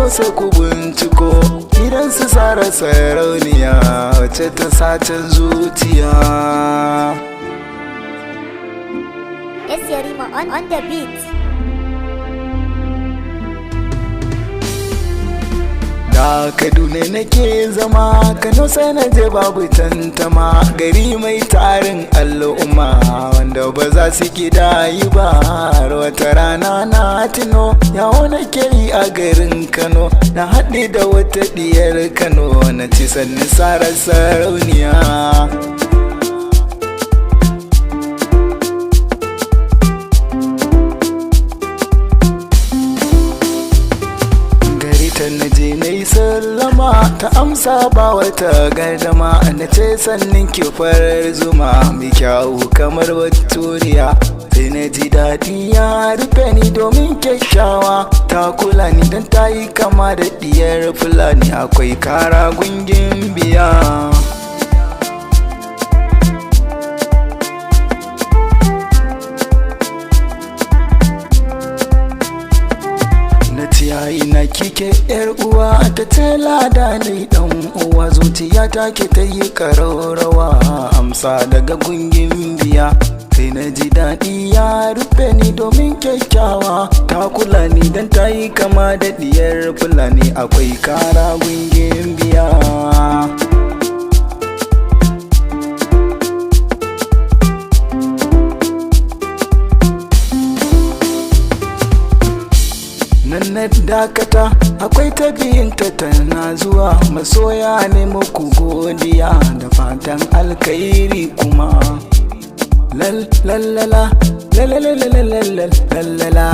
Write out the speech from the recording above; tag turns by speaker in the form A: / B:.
A: Kano sai ku binciko gidan su Sara sarauniya wacce ta sacen zuciya.
B: Yes, Yarima on the beat.
A: Da Kaduna nake zama, Kano sai na je babu tantama. Gari mai tarin al'umma wanda ba za su kidayi ba. Har wata rana na tuno yawo nake yi a garin Kano, na haɗe da wata diyar Kano na ci sanni Sara sarauniya. Na je na yi sallama ta amsa ba wata gardama, na ce sannin ki farar zuma mai kyau kamar baturiya. Sai na ji daɗi ya rufe ni domin kyakkyawa ta kula ni don ta yi kama da diyar Fulani, akwai kara gungin biya. Ina kike yar uwa ta ce lada ne dan uwa, zuciya ta ke ta yi kararrawa amsa daga gungin biya. Sai na ji daɗi ya rufe ni domin kyakkyawa ta kula ni don ta yi kama da diyar Fulani, akwai kara gungin biya. Nan na dakata akwai ta biyinta tana zuwa, masoya ne muku godiya da fatan alkhairi kuma. Lal lalala lalala lalala